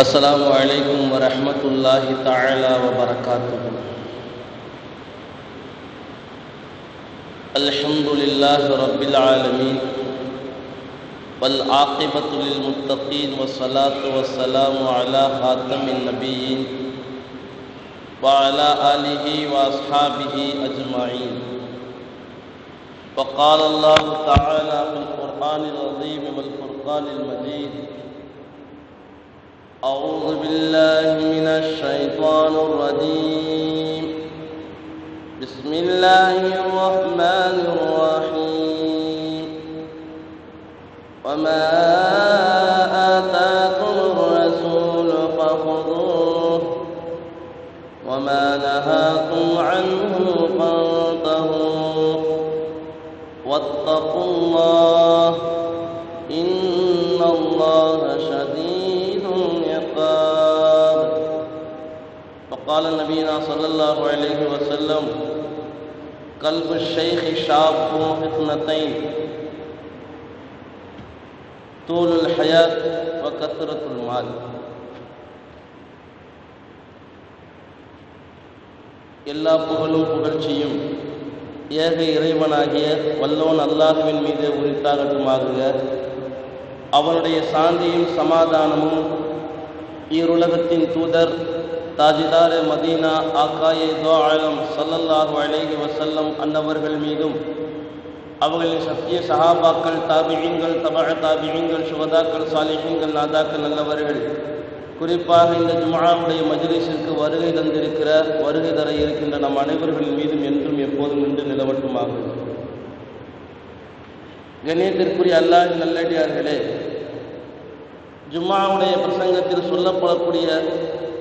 السلام عليكم ورحمة الله تعالى وبركاته. الحمد لله رب العالمين والعاقبة للمتقين والصلاة والسلام على خاتم النبيين وعلى آله وأصحابه أجمعين. وقال الله تعالى في القرآن العظيم والفرقان المجيد: أعوذ بالله من الشيطان الرجيم. بسم الله الرحمن الرحيم. وما آتاكم الرسول فخذوه وما نهاكم عنه فانتهوا واتقوا الله إن الله شديد العقاب. وقال نبينا صلى الله عليه وسلم: قلب الشيخ شاب اثنتين: طول الحياة وكثرة المال. எல்லா புகழும் புகழ்ச்சியும் ஏக இறைவனாகிய வல்லோன் அல்லாஹ்வின் மீது உரித்தாகட்டுமாக. அவனுடைய சாந்தியும் சமாதானமும் ஈருலகத்தின் தூதர் தாஜிதார் மதீனா ஆக்காயே தோ ஆலம் ஸல்லல்லாஹு அலைஹி வஸல்லம் அன்னவர்கள் மீதும், அவர்களின் சத்திய சஹாபாக்கள், தாபிஈன்கள், தபஅ தாபிஈன்கள், சுஹதாக்கள், சாலிஹீன்கள், நாதாக்கள், நல்லவர்கள், குறிப்பாக இந்த ஜும்ஆவுடைய மஜ்லிஸிற்கு வருகை தந்திருக்கிற, வருகை தர இருக்கின்ற நம் அனைவர்களின் மீதும் என்றும் எப்போதும் நின்று நிலவட்டுமாக. கண்ணியத்திற்குரிய அல்லாஹ்வின் நல்லடியார்களே, ஜும்ஆவுடைய பிரசங்கத்தில் சொல்லப்படக்கூடிய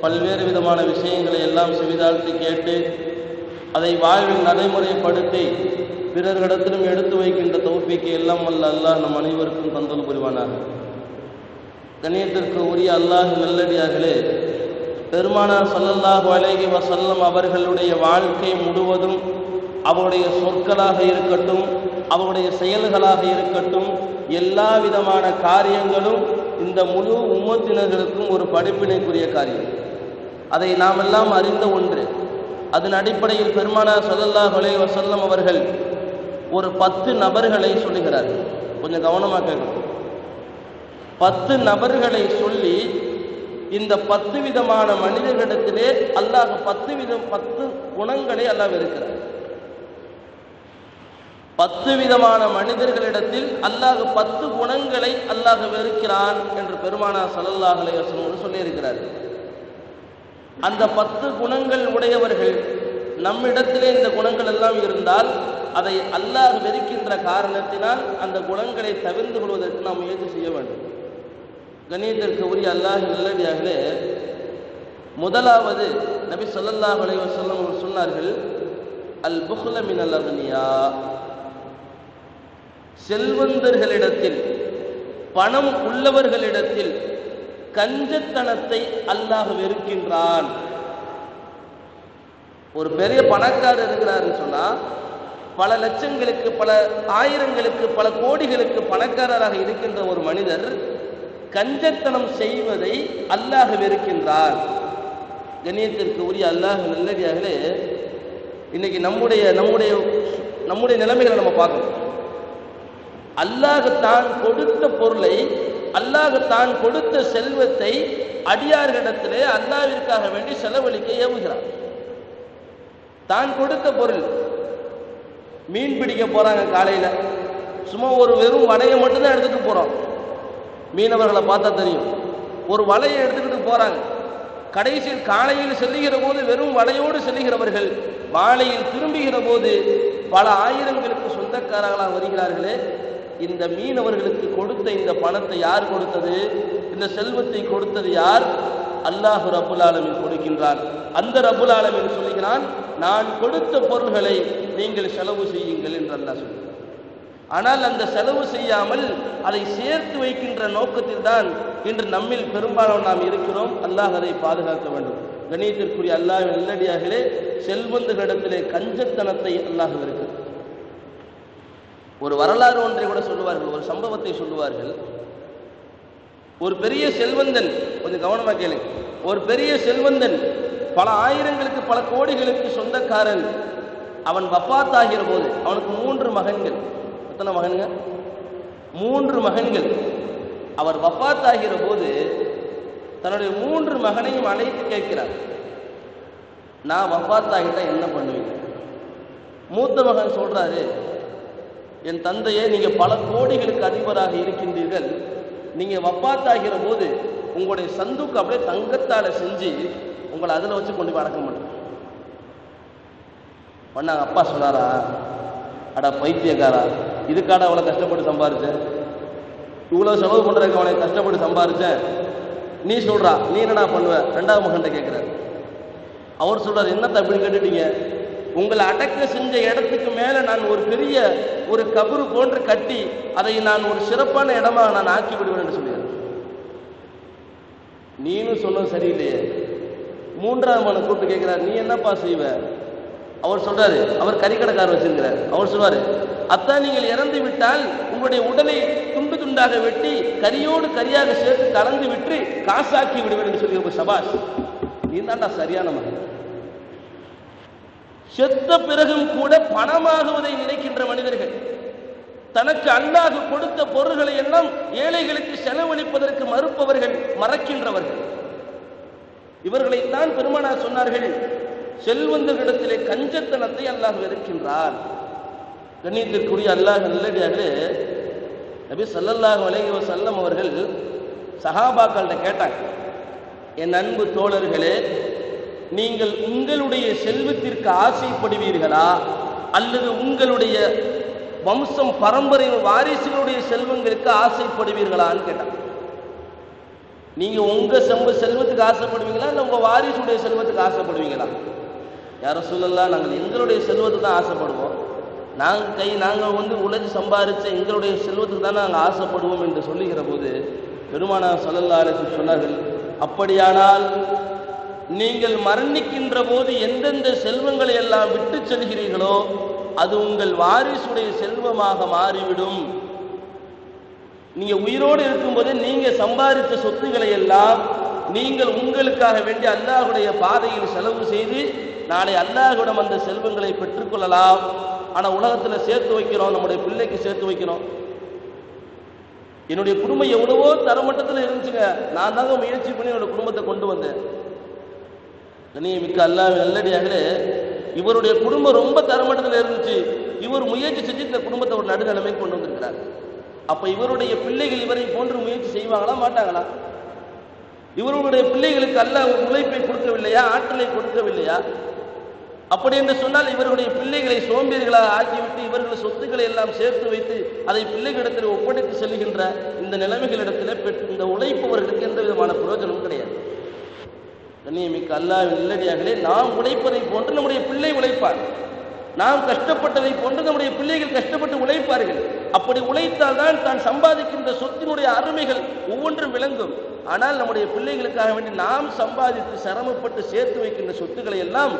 பல்வேறு விதமான விஷயங்களை எல்லாம் செவிதாழ்த்தி கேட்டு அதை வாழ்வில் நடைமுறைப்படுத்தி பிறர்களிடத்திலும் எடுத்து வைக்கின்ற தௌஃபீக்கை எல்லாம் வல்ல அல்லாஹ் நம் அனைவருக்கும் தந்தல் புரிவானாக. கண்ணியத்திற்கு உரிய அல்லாஹ்வின் நல்லடியார்களே, பெருமானார் ஸல்லல்லாஹு அலைஹி வஸல்லம் அவர்களுடைய வாழ்க்கை முழுவதும் அவருடைய சொற்களாக இருக்கட்டும், அவருடைய செயல்களாக இருக்கட்டும், எல்லா விதமான காரியங்களும் இந்த முழு உம்மத்தினர்களுக்கும் ஒரு படிப்பினைக்குரிய காரியம். அதை நாம் எல்லாம் அறிந்த ஒன்று. அதன் அடிப்படையில் பெருமானார் ஸல்லல்லாஹு அலைஹி வஸல்லம் அவர்கள் ஒரு 10 நபர்களை சொல்லுகிறார்கள். கொஞ்சம் கவனமாக கேட்கணும். 10 நபர்களை சொல்லி இந்த 10 விதமான மனிதர்களிடத்திலே அல்லாஹ் 10 குணங்களை அல்லாஹ் இருக்கிறார். 10 விதமான மனிதர்களிடத்தில் அல்லாஹ் 10 குணங்களை அல்லாஹ் வெறுக்கிறான் என்று பெருமானார் ஸல்லல்லாஹு அலைஹி வஸல்லம் சொல்லியிருக்கிறார். அந்த 10 குணங்கள் உடையவர்கள் நம்மிடத்திலே இந்த குணங்கள் எல்லாம் இருந்தால் அதை அல்லாஹ் வெறுக்கின்ற காரணத்தினால் அந்த குணங்களை தவிர்த்து கொள்வதற்கு நாம் முயற்சி செய்ய வேண்டும். கண்ணியத்திற்கு உரிய அல்லாஹ் நல்லடியார்களே, முதலாவது நபி ஸல்லல்லாஹு அலைஹி வஸல்லம் அவர்கள் சொன்னார்கள்: அல் புக்ல மினல் அக்னியா. செல்வந்தர்களிடத்தில், பணம் உள்ளவர்களிடத்தில் கஞ்சத்தனத்தை அல்லாஹ் வெறுக்கின்றான். ஒரு பெரிய பணக்காரர் இருக்கிறாருன்னு சொன்னா, பல லட்சங்களுக்கு, பல ஆயிரங்களுக்கு, பல கோடிகளுக்கு பணக்காரராக இருக்கின்ற ஒரு மனிதர் கஞ்சத்தனம் செய்வதை அல்லாஹ் வெறுக்கின்றார். கண்ணியத்திற்கு உரிய அல்லாஹ் நல்லடியார்களே, இன்னைக்கு நம்முடைய நிலைமைகளை நம்ம பார்க்கணும். அல்லாஹ் தான் கொடுத்த பொருளை, அல்லாஹ் தான் கொடுத்த செல்வத்தை அடியார்களிடத்திலே அல்லாஹ்விற்காக வேண்டி செலவழிக்க ஏவுகிறார். தான் கொடுத்த பொருள், மீன் பிடிக்க போறாங்க காலையில, சும்மா ஒரு வெறும் வலையை மட்டும்தான் எடுத்துட்டு போறோம். மீனவர்களை பார்த்தா தெரியும், ஒரு வலையை எடுத்துக்கிட்டு போறாங்க. கடைசியில் காலையில் செல்லுகிற போது வெறும் வலையோடு செல்லுகிறவர்கள் மாலையில் திரும்புகிற போது பல ஆயிரங்களுக்கு சொந்தக்காரர்களாக வருகிறார்களே. இந்த மீனவர்களுக்கு கொடுத்த இந்த பணத்தை யார் கொடுத்தது? இந்த செல்வத்தை கொடுத்தது யார்? அல்லாஹ் ரப்புல் ஆலமீன் கொடுக்கின்றான். அந்த ரப்புல் ஆலமீன் சொல்லுகிறான், நான் கொடுத்த பொருள்களை நீங்கள் செலவு செய்யுங்கள் என்று அல்லாஹ் சொல்கிறான். ஆனால் அந்த செலவு செய்யாமல் அதை சேர்த்து வைக்கின்ற நோக்கத்தில் தான் இன்று நம்மில் பெரும்பாலும் நாம் இருக்கிறோம். அல்லாஹ் அதை பாதுகாக்க வேண்டும். கண்ணியத்திற்குரிய அல்லாஹ்வின் நல்லடியார்களே, செல்வந்தர்களிடத்திலே கஞ்சத்தனத்தை அல்லாஹ் வெறுக்கிறான். ஒரு வரலாறு ஒன்றை கூட சொல்லுவார்கள், ஒரு சம்பவத்தை சொல்லுவார்கள். ஒரு பெரிய செல்வந்தன் கொஞ்சம் கவனமா கேளுங்க. ஒரு பெரிய செல்வந்தன், பல ஆயிரங்களுக்கு பல கோடிகளுக்கு சொந்தக்காரன், அவன் வஃபாத்தாகிற போது அவனுக்கு 3 மகன்கள். எத்தனை மகன்க? 3 மகன்கள். அவர் வஃபாத்தாகிற போது தன்னுடைய 3 மகனையும் அழைத்து கேட்கிறார், நான் வஃபாத்தாகிட்டா என்ன பண்ணுவீங்க? மூத்த மகன் சொல்றாரு, என் தந்தையே, நீங்க பல கோடிகளுக்கு அதிபராக இருக்கின்றீர்கள், நீங்க வஃபாத்தாகிற போது உங்களுடைய சந்துக்கு அப்படியே தங்கத்தால செஞ்சு உங்களை அதில் வச்சு கொண்டு போய் அடக்க மாட்டேன் பண்ணாங்க. அப்பா சொன்னாரா, அடா பைத்தியக்காரா, இதுக்காடா அவ்வளோ கஷ்டப்பட்டு சம்பாரிச்சேன், இவ்வளோ செலவு பண்றதுக்கு அவனை கஷ்டப்பட்டு சம்பாரிச்சேன், நீ சொல்றா, நீ என்னடா பண்ணுவ? 2வது மகன் கேட்கிறார். அவர் சொல்றாரு, என்ன தப்புன்னு கேட்டுட்டீங்க, உங்களை அடக்க செஞ்ச இடத்துக்கு மேல நான் ஒரு பெரிய ஒரு கபரு போன்று கட்டி அதை நான் ஒரு சிறப்பான இடமா நான் ஆக்கி விடுவேன் என்று சொல்லிடுறேன். நீனும் சொன்னது சரியில்லையே. 3வது மகனை கூப்பிட்டு கேட்கிறார், நீ என்னப்பா செய்வ? அவர் சொல்றாரு, அவர் கறிக்கடைக்காரர் வச்சிருக்கிறார். அவர் சொல்வாரு, அத்தான் நீங்கள் இறந்து விட்டால் உங்களுடைய உடலை துண்டு துண்டாக வெட்டி கரியோடு கரியாக சேர்த்து கலந்து விட்டு காசாக்கி விடுவேன் என்று சொல்லி, சபாஷ், நீ தான்டா சரியான மகன். செத்த பிறகும் கூட பணமாகுவதை நினைக்கின்ற மனிதர்கள், தனக்கு அல்லாஹ் கொடுத்த பொருள்களை எல்லாம் ஏழைகளுக்கு செலவழிப்பதற்கு மறுப்பவர்கள், மறக்கின்றவர்கள். இவர்களைத்தான் பெருமானார் சொன்னார்கள், செல்வந்தர்களிடத்திலே கஞ்சத்தனத்தை அல்லாஹ் வெறுக்கின்றார். கண்ணியத்திற்குரிய அல்லாஹ் நல்லடியார்களே, நபி ஸல்லல்லாஹு அலைஹி வஸல்லம் அவர்கள் சஹாபாக்கள்கிட்ட கேட்டாங்க, என் அன்பு தோழர்களே, நீங்கள் உங்களுடைய செல்வத்திற்கு ஆசைப்படுவீர்களா அல்லது உங்களுடைய வம்சம் பரம்பரை வாரிசுகளுடைய செல்வங்களுக்கு ஆசைப்படுவீர்களான்னு கேட்டாங்க. நீங்க உங்க செல்வத்துக்கு ஆசைப்படுவீங்களா இல்ல உங்க வாரிசுடைய செல்வத்துக்கு ஆசைப்படுவீங்களா? யார சொல்லலாம், நாங்கள் எங்களுடைய செல்வத்துக்கு தான் ஆசைப்படுவோம், நாங்கள் உழைச்சி சம்பாதிச்ச எங்களுடைய செல்வத்துக்கு தான் நாங்கள் ஆசைப்படுவோம் என்று சொல்லுகிற போது பெருமானார் ஸல்லல்லாஹு அலைஹி வஸல்லம் சொன்னார்கள், அப்படியானால் நீங்கள் மரணிக்கின்ற போது எந்தெந்த செல்வங்களை எல்லாம் விட்டு செல்கிறீர்களோ அது உங்கள் வாரிசுடைய செல்வமாக மாறிவிடும். நீங்க உயிரோடு இருக்கும்போது நீங்க சம்பாதித்த சொத்துக்களை எல்லாம் நீங்கள் உங்களுக்காக வேண்டி அல்லாஹ்வுடைய பாதையில் செலவு செய்து நாளை அல்லாஹ்விடம் அந்த செல்வங்களை பெற்றுக்கொள்ளலாம். ஆனா உலகத்துல சேர்த்து வைக்கிறோம், நம்முடைய பிள்ளைக்கு சேர்த்து வைக்கிறோம். என்னுடைய குடும்பம் எவ்வளவோ தரமட்டத்தில் இருந்துச்சுங்க, நான் தாங்க முயற்சி பண்ணி என்னோட குடும்பத்தை கொண்டு வந்தேன். மிக்க அல்லாஹ் நல்லடியார்களே, இவருடைய குடும்பம் ரொம்ப தரமட்டத்தில் இருந்துச்சு, இவர் முயற்சி செஞ்சு இந்த குடும்பத்தை ஒரு நடுநிலைமை கொண்டு வந்திருக்கிறார். அப்ப இவருடைய பிள்ளைகள் இவரை போன்று முயற்சி செய்வாங்களா மாட்டாங்களா? இவருடைய பிள்ளைகளுக்கு அல்லாஹ் உழைப்பை கொடுக்கவில்லையா, ஆற்றலை கொடுக்கவில்லையா? அப்படி என்று சொன்னால் இவருடைய பிள்ளைகளை சோம்பேறிகளாக ஆக்கிவிட்டு இவர்கள் சொத்துக்களை எல்லாம் சேர்த்து வைத்து அதை பிள்ளைகளிடத்தில் ஒப்படைத்து செல்கின்ற இந்த நிலைமைகளிடத்தில் இந்த உழைப்பவர்களுக்கு எந்த விதமான பிரயோஜனமும் கிடையாது. கண்ணியமிக்க அல்லாஹ்வின் நல்லடியார்களே, நாம் உழைப்பதை போன்று நம்முடைய பிள்ளை உழைப்பார், நாம் கஷ்டப்பட்டதை போன்று நம்முடைய பிள்ளைகள் கஷ்டப்பட்டு உழைப்பார்கள். அப்படி உழைத்தால் தான் சம்பாதிக்கின்ற சொத்தினுடைய அருமைகள் ஒவ்வொன்றும் விளங்கும். ஆனால் நம்முடைய பிள்ளைகளுக்காக வேண்டி நாம் சம்பாதித்து சிரமப்பட்டு சேர்த்து வைக்கின்ற சொத்துக்களை எல்லாம்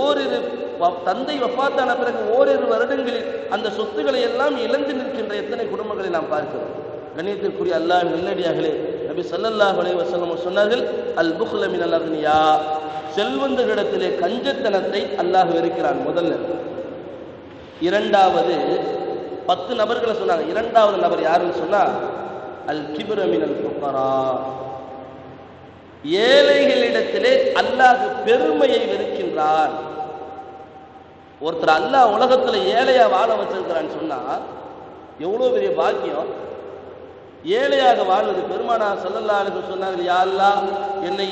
ஓரிரு தந்தை வஃபாத்தான பிறகு ஓரிரு வருடங்களில் அந்த சொத்துக்களை எல்லாம் இழந்து நிற்கின்ற எத்தனை குடும்பங்களை நாம் பார்க்கிறோம். கண்ணியத்திற்குரிய அல்லாஹ்வின் நல்லடியார்களே, நபி ஸல்லல்லாஹு அலைஹி வஸல்லம் சொன்னார்கள், அல் புக்ல மினல் அக்னியா, செல்வந்தர்களிடத்திலே கஞ்சத்தனத்தை அல்லாஹ் வெறுக்கிறான். முதல்ல. இரண்டாவது 10 நபர்களை சொன்னாங்க. இரண்டாவது நபர் யாருன்னு சொன்னா, அல் கிப்ர மினல் ஃபுகரா, ஏழைகளிடத்திலே அல்லாஹ் பெருமையை வெறுக்கின்றான். ஒருத்தர் அல்லாஹ் உலகத்துல ஏழையா வாழ வச்சிருக்கிறான்னு சொன்னா எவ்வளவு பெரிய பாக்கியம். ஏழையாக வாழ்வது. பெருமானார் ஸல்லல்லாஹு அலைஹி வஸல்லம் சொன்னார்கள், யா அல்லாஹ், என்னை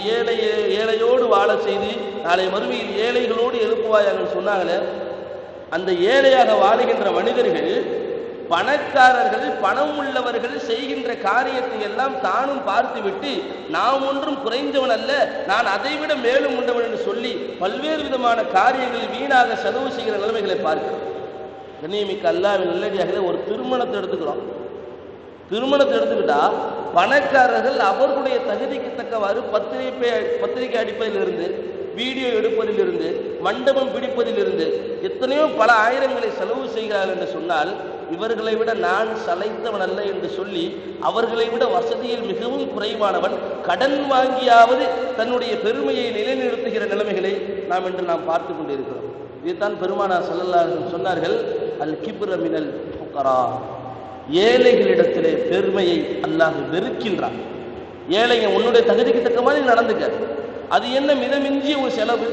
ஏழையோடு வாழ செய்து நாளை மறுமையில் ஏழைகளோடு எழுப்புவாயாக சொன்னாங்களே. அந்த ஏழையாக வாழுகின்ற மனிதர்கள், பணக்காரர்கள், பணம் உள்ளவர்கள் செய்கின்ற காரியத்தை எல்லாம் தானும் பார்த்து விட்டு நாம் ஒன்றும் குறைந்தவன் அல்ல, நான் அதைவிட மேலும் உண்டவன் என்று சொல்லி பல்வேறு விதமான காரியங்களில் வீணாக செலவு செய்கிற நிலைமைகளை பார்க்கிறோம். கண்ணியமிக்க அல்லாஹ்வின் நல்லடியார்களே, ஒரு திருமணத்தை எடுத்துக்கிறோம். திருமணத்தை எடுத்துக்கிட்டா பணக்காரர்கள் அவர்களுடைய தகுதிக்கு தக்கவாறு பத்திரிகை அடிப்பதிலிருந்து, வீடியோ எடுப்பதிலிருந்து, மண்டபம் பிடிப்பதிலிருந்து எத்தனையோ பல ஆயிரங்களை செலவு செய்கிறார்கள் என்று சொன்னால், இவர்களை விட நான் சளைத்தவன் அல்ல என்று சொல்லி அவர்களை விட வசதியில் மிகவும் குறைவானவன் கடன் வாங்கியாவது தன்னுடைய பெருமையை நிலைநிறுத்துகிற நிலைமைகளை நாம் பார்த்து கொண்டிருக்கிறோம். இதுதான் பெருமானார் ஸல்லல்லாஹு அலைஹி வஸல்லம் சொன்னார்கள், அல் கிப்ர மினல் ஃபுகரா, ஏழைகளிடத்திலே பெருமையை அல்லாஹ் வெறுக்கின்றான். ஏழைங்க உன்னுடைய தகுதிக்கு தக்க மாதிரி நடந்துக்க. அது என்ன மிதமிஞ்சிய ஒரு செலவு,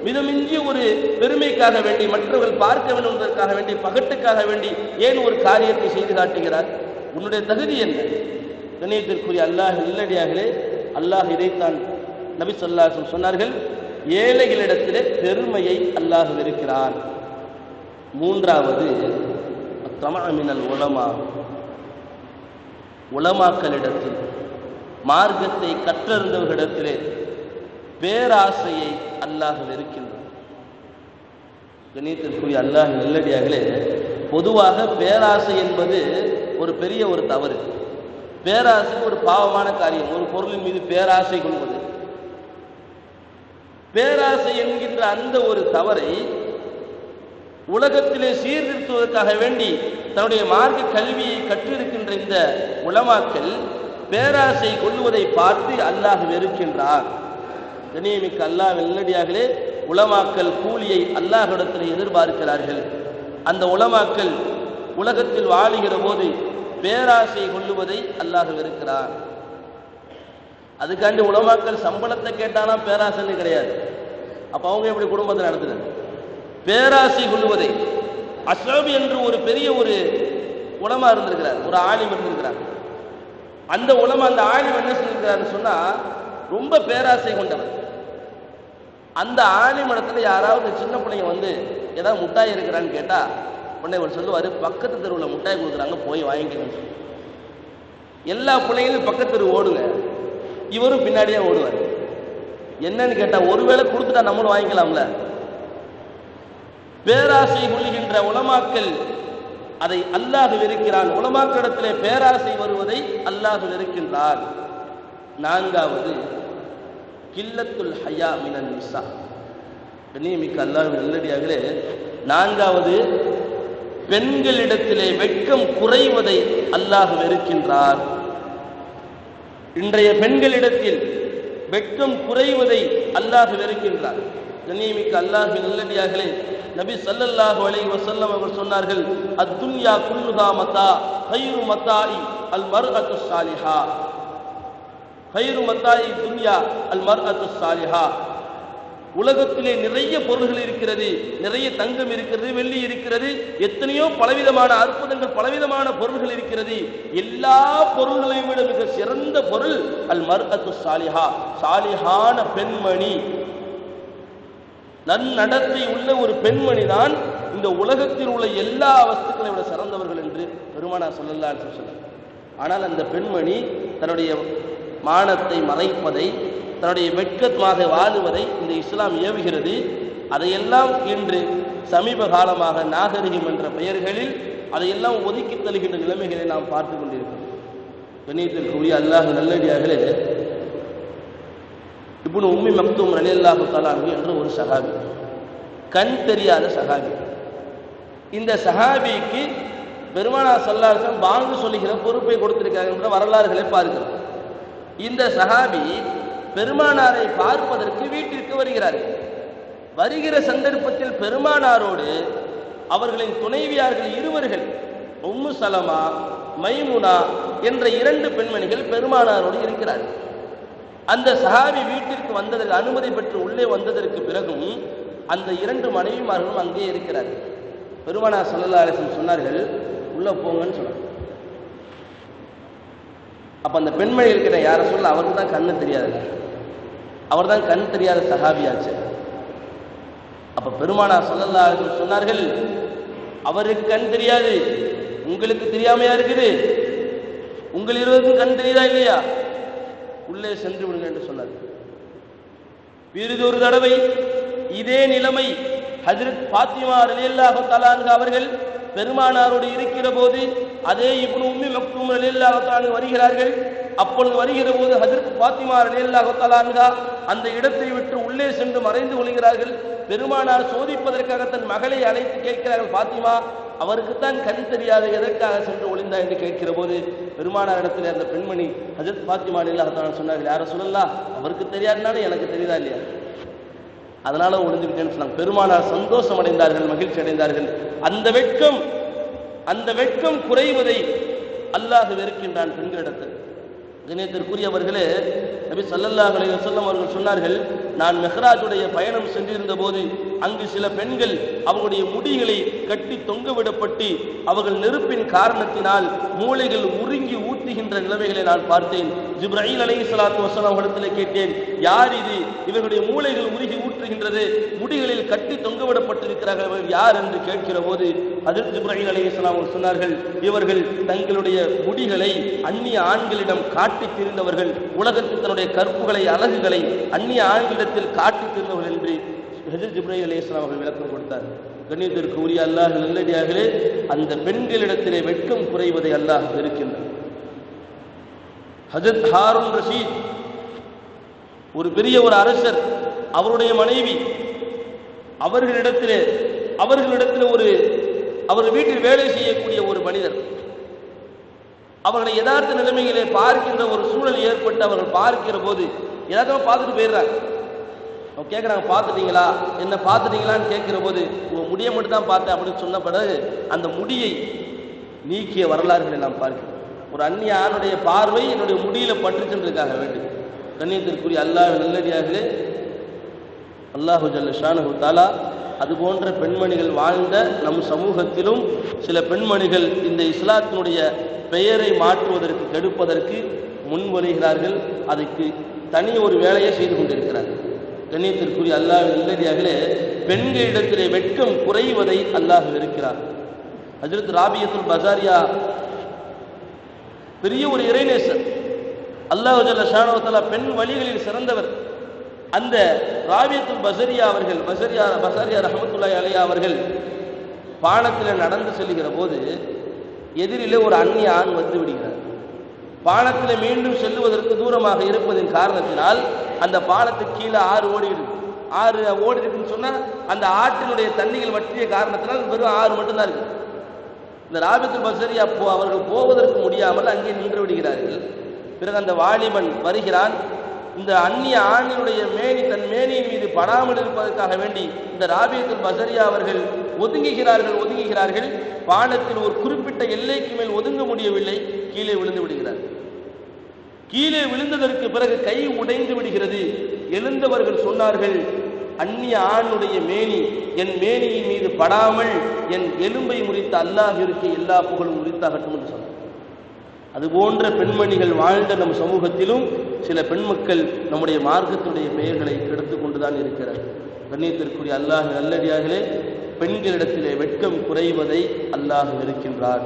மிதமிஞ்சிய ஒரு பெருமைக்காக வேண்டி, மற்றவர்கள் பார்க்க வேண்டும் என்பதற்காக வேண்டி, பகட்டுக்காக வேண்டி ஏன் ஒரு காரியத்தை செய்து காட்டுகிறார்? உன்னுடைய தகுதி என்ன? கண்ணியத்திற்குரிய அல்லாஹ் நல்லடியார்களே, அல்லாஹ் இதைத்தான் நபி ஸல்லல்லாஹு அலைஹி வஸல்லம் சொன்னார்கள், ஏழைகளிடத்திலே பெருமையை அல்லாஹ் வெறுக்கிறான். மூன்றாவது தமஅமினல் உலமா, உலமாக்களிடத்தில், மார்க்கத்தை கற்றறிந்தவர்களிடத்திலே பேராசையை அல்லாஹ் வெறுக்கின்றான். கண்ணியத்திற்குரிய அல்லாஹ் நல்லடியார்களே, பொதுவாக பேராசை என்பது ஒரு பெரிய ஒரு தவறு. பேராசை ஒரு பாவமான காரியம். ஒரு பொருளின் மீது பேராசை கொள்வது, பேராசை என்கின்ற அந்த ஒரு தவறை உலகத்திலே சீர்திருத்துவதற்காக வேண்டி தன்னுடைய மார்க்க கல்வியை கற்றிருக்கின்ற இந்த உலமாக்கள் பேராசை கொள்வதை பார்த்து அல்லாஹ் வெறுக்கின்றார். கண்ணியமிக்க அல்லாஹ் நல்லடியார்களே, உலமாக்கள் கூலியை அல்லாஹ்விடத்தில் எதிர்பார்க்கிறார்கள். அந்த உலமாக்கள் உலகத்தில் வாழுகிற போது பேராசை கொள்ளுவதை அல்லாஹ் வெறுக்கிறார். அதுக்காண்டி உலமாக்கள் சம்பளத்தை கேட்டானா பேராசைன்னு கிடையாது. அப்ப அவங்க எப்படி குடும்பத்தை நடத்துறது? பேராசை கொள்ளுவதை, அஸ்ஸாபி என்று ஒரு பெரிய ஒரு உலமா இருந்திருக்கிறார், ஒரு ஆலிம் இருந்திருக்கிறார். அந்த உலமா, அந்த ஆலிம் என்ன செஞ்சிருக்கிறார்னு சொன்னா, ரொம்ப பேராசை கொண்டவர். அந்த ஆலிம் இடத்துல யாராவது சின்ன பிள்ளைங்க வந்து ஏதாவது முட்டாய் இருக்கிறான்னு கேட்டா உடனே அவர் சொல்லுவாரு, பக்கத்து தெருவில் முட்டாய் கொடுக்குறாங்க, போய் வாங்கிக்கணும்னு சொல்லி. எல்லா பிள்ளைங்களும் பக்கத்து தெரு ஓடுங்க, இவரும் பின்னாடியே ஓடுவார். என்னன்னு கேட்டா, ஒருவேளை கொடுத்துட்டா நம்மளும் வாங்கிக்கலாம்ல. பேராசை கொள்ளுகின்ற உலமாக்கள் அதை அல்லாஹ் வெறுக்கிறான். உலமாக்களிடத்திலே பேராசை வருவதை அல்லாஹ் வெறுக்கின்றான். நான்காவது கில்லத்துல் ஹயா மினன் நிசா. கண்ணியமிக்க அல்லாஹ் நல்லடியார்களே, நான்காவது பெண்களிடத்திலே வெட்கம் குறைவதை அல்லாஹ் வெறுக்கின்றார். இன்றைய பெண்களிடத்தில் வெட்கம் குறைவதை அல்லாஹ் வெறுக்கின்றார். கண்ணியமிக்க அல்லாஹ் நல்லடியார்களே, நபி ஸல்லல்லாஹு அலைஹி வஸல்லம் அவர்கள் சொன்னார்கள், அத்துன்யா குல்லுஹா மத்தா கைரு மத்தாஇ அல் மர்அத்து ஸாலிஹா, கைரு மத்தாஇ துன்யா அல் மர்அத்து ஸாலிஹா. உலகத்திலே நிறைய பொருள்கள் இருக்கிறது, நிறைய தங்கம் இருக்கிறது, வெள்ளி இருக்கிறது, எத்தனையோ பலவிதமான அற்புதங்கள், பலவிதமான பொருள்கள் இருக்கிறது. எல்லா பொருள்களையும் விட மிக சிறந்த பொருள் அல் மர்அத்து ஸாலிஹா, சாலிஹான பெண்மணி, நன்னடத்தை உள்ள ஒரு பெண்மணி தான் இந்த உலகத்தில் உள்ள எல்லா வஸ்துக்களை விட சிறந்தவர்கள் என்று பெருமானார் ஸல்லல்லாஹு அலைஹி வஸல்லம். ஆனால் அந்த பெண்மணி தன்னுடைய மானத்தை மறைப்பதை, தன்னுடைய வெட்கமாக வாழுவதை இந்த இஸ்லாம் ஏவுகிறது. அதையெல்லாம் இன்று சமீப காலமாக நாகரிகம் என்ற பெயர்களில் அதையெல்லாம் ஒதுக்கி தருகின்ற நிலைமைகளை நாம் பார்த்து கொண்டிருக்கிறோம். கண்ணியத்திற்குரிய அல்லாஹ் நல்லடியார்களே, இப்னு உம்மி மக்தூம் ரலியல்லாஹு தஆலா அன்ஹு என்ற ஒரு சஹாபி, கண் தெரியாத சஹாபி. இந்த சஹாபிக்கு பெருமானார் ஸல்லல்லாஹு அலைஹி வஸல்லம் பாங்கு சொல்லுகிற பொறுப்பை கொடுத்திருக்காங்க என்ற வரலாறுகளை பார்க்கிறோம். இந்த சஹாபி பெருமானாரை பார்ப்பதற்கு வீட்டிற்கு வருகிறார்கள். வருகிற சந்தர்ப்பத்தில் பெருமானாரோடு அவர்களின் துணைவியார்கள் இருவர்கள், உம்மு சலமா, மைமுனா என்ற இரண்டு பெண்மணிகள் பெருமானாரோடு இருக்கிறார்கள். அந்த சஹாபி வீட்டிற்கு வந்ததற்கு அனுமதி பெற்று உள்ளே வந்ததற்கு பிறகும் அந்த இரண்டு மனைவிமார்களும் அங்கே இருக்கிறார்கள். பெருமானார் ஸல்லல்லாஹு அலைஹி வஸல்லம் சொன்னார்கள், உள்ள போங்கன்னு சொன்னார். அப்ப அந்த பெண்மணிகள் கிட்ட யார சொல்ல, அவருக்கு தான் கண்ணு தெரியாது, அவர் தான் கண் தெரியாத சஹாபியாச்சு. அப்ப பெருமானார் ஸல்லல்லாஹு அலைஹி வஸல்லம் சொன்னார்கள், அவருக்கு கண் தெரியாது, உங்களுக்கு தெரியாமையா இருக்குது? உங்கள் இருவருக்கும் கண் தெரியுதா இல்லையா? உள்ளே சென்று விடுங்க என்று சொன்னார். பிறிதொரு தடவை இதே நிலைமை ஹஜ்ரத் ஃபாத்திமா ரலியல்லாஹு தஆலா அன்ஹா அவர்கள் பெருமானாரோடு இருக்கிற போது அதே இப்னு உம்மி மக்தூம் ரலியல்லாஹு தஆலா வருகிறார்கள். அப்பொழுது வருகிற போது ஹஜ்ரத் ஃபாத்திமா ரலியல்லாஹு தஆலா அன்ஹா அந்த இடத்தை விட்டு உள்ளே சென்று மறைந்து கொள்கிறார்கள். பெருமானார் சோதிப்பதற்காக தன் மகளை அழைத்து கேட்கிறார்கள், ஃபாத்திமா அவருக்குத்தான் கண் தெரியாத எதற்காக சென்று ஒளிந்தா என்று கேட்கிற போது பெருமானார் இடத்துல அந்த பெண்மணி ஹஜ்ரத் ஃபாத்திமா ரலியல்லாஹு தஆலா சொன்னார்கள், யார சொல்லலாம், அவருக்கு தெரியாதுனாலும் எனக்கு தெரியுதா இல்லையா, அதனால ஒளிந்துவிட்டேன்னு சொன்னாங்க. பெருமானார் சந்தோஷம் அடைந்தார்கள், மகிழ்ச்சி அடைந்தார்கள். அந்த வெட்கம் குறைவதை அல்லாஹ் வெறுக்கின்றான் பெண்களிடத்தில். கண்ணியத்திற்குரியவர்களே, நபி ஸல்லல்லாஹு அலைஹி வஸல்லம் அவர்கள் சொன்னார்கள், நான் மெஹ்ராஜுடைய பயணம் சென்றிருந்த போது அங்கு சில பெண்கள் அவர்களுடைய முடிகளை கட்டி தொங்கவிடப்பட்டு அவர்கள் நெருப்பின் காரணத்தினால் மூளைகள் உருங்கி ஊத்துகின்ற நிலைமைகளை நான் பார்த்தேன். ஜிப்ரீல் அலைஹிஸ்ஸலாத்து வஸலாம் அவர்களிடத்திலே கேட்டேன், யார் இது, இவர்களுடைய மூளைகள் உருகி ஊற்றுகின்றது, முடிகளில் கட்டி தொங்கவிடப்பட்டிருக்கிறார்கள், யார் என்று கேட்கிற போது ஹஜ்ரத் ஜிப்ரீல் அலைஹிஸ்ஸலாம் அவர்கள் சொன்னார்கள், இவர்கள் தங்களுடைய முடிகளை அந்நிய ஆண்களிடம் காட்டி திரிந்தவர்கள், உலகத்தில் தன்னுடைய கற்புகளை அழகுகளை அந்நிய ஆண்களிடத்தில் காட்டி திரிந்தவர்கள் என்று ஹஜ்ரத் ஜிப்ரீல் அலைஹிஸ்ஸலாம் அவர்கள் விளக்கம் கொடுத்தார். கண்ணியத்திற்கு உரிய அல்லாஹ் நல்லடியார்களே, அந்த பெண்களிடத்திலே வெட்கம் குறைவதை அல்லாஹ் வெறுக்கின்றார். ஹஜ்ரத் ஹாரூன் ரஷீத் ஒரு பெரிய ஒரு அரசர், அவருடைய மனைவி, அவர்களிடத்திலே அவர் வீட்டில் வேலை செய்யக்கூடிய ஒரு மனிதர், அவர்களை யதார்த்த நிலைமைகளை பார்க்கின்ற ஒரு சூழல் ஏற்பட்டு அவர்கள் பார்க்கிற போது யதார்த்தமா பார்த்துட்டு போயிடுறாங்க. அவங்க கேட்குறாங்க, பார்த்துட்டீங்களா, என்ன பார்த்துட்டீங்களான்னு கேட்கிற போது உங்கள் முடியை மட்டும் தான் பார்த்தேன் அப்படின்னு சொன்ன பிறகு அந்த முடியை நீக்கிய வரலாறுகளை நாம் பார்க்கிறோம். ஒரு அந்நிய ஆணுடைய பார்வை என்னுடைய முடியில பற்றுச்சென்றதுக்காக வேண்டி. கண்ணியத்திற்குரிய அல்லாஹ் நல்லடியார்களே, அல்லாஹு ஜல்ல ஷானஹு தஆலா அது போன்ற பெண்மணிகள் வாழ்ந்த நம் சமூகத்திலும் சில பெண்மணிகள் இந்த இஸ்லாத்தினுடைய பெயரை மாற்றுவதற்கு கெடுப்பதற்கு முன்வருகிறார்கள். அதுக்கு தனி ஒரு வேலையை செய்து கொண்டிருக்கிறார்கள். கண்ணியத்திற்குரிய அல்லாஹ் நல்லடியார்களே, பெண்களிடத்திலே வெட்கம் குறைவதை அல்லாஹ் வெறுக்கிறார். ஹஜ்ரத் ராபியத்துல் பஸாரியா பெரிய ஒரு இறைநேசர், அல்லாஹ் ஜல்ல ஷானஹு தஆலா பெண் வழிகளில் சிறந்தவர். அந்த ராபியத்துல் பஸாரியா அவர்கள் பஸாரியா ரஹ்மத்துல்லாஹி அலைஹி அவர்கள் பாலத்தில் நடந்து செல்கிற போது எதிரிலே ஒரு அந்நிய ஆண் வந்து விடுகிறார். பாலத்தில் மீண்டும் செல்லுவதற்கு தூரமாக இருப்பதின் காரணத்தினால் அந்த பாலத்துக்கு கீழே ஆறு ஓடி இருக்குன்னு சொன்னா அந்த ஆற்றினுடைய தண்ணிகள் வற்றிய காரணத்தினால் வெறும் ஆறு மட்டும்தான் இருக்கு. இந்த ராபியத்துல் பஸாரியா அவர்கள் போவதற்கு முடியாமல் அங்கே நின்று விடுகிறார்கள். பிறகு அந்த வாலிபன் வருகிறான். இந்த அந்நிய ஆணினுடைய தன் மேனியின் மீது படாமல் இருப்பதற்காக வேண்டி இந்த ராபியத்துல் பஸாரியா அவர்கள் ஒதுங்குகிறார்கள். பாலத்தில் ஒரு குறிப்பிட்ட எல்லைக்கு மேல் ஒதுங்க முடியவில்லை, கீழே விழுந்து விடுகிறார். கீழே விழுந்ததற்கு பிறகு கை உடைந்து விடுகிறது. எழுந்தவர்கள் சொன்னார்கள், அந்நிய ஆணுடைய மேனி என் மேனியின் மீது படாமல் என் எலும்பை முறித்த அல்லாஹ் இருக்க எல்லா புகழும் முறித்தாகட்டும் என்று சொன்னார். அதுபோன்ற பெண்மணிகள் வாழ்ந்த நம் சமூகத்திலும் சில பெண்மக்கள் நம்முடைய மார்க்கத்தினுடைய பெயர்களை கெடுத்து கொண்டுதான் இருக்கிறார். கண்ணியத்திற்குரிய அல்லாஹ் நல்லடியார்களே, பெண்களிடத்திலே வெட்கம் குறைவதை அல்லாஹ் வெறுக்கின்றார்.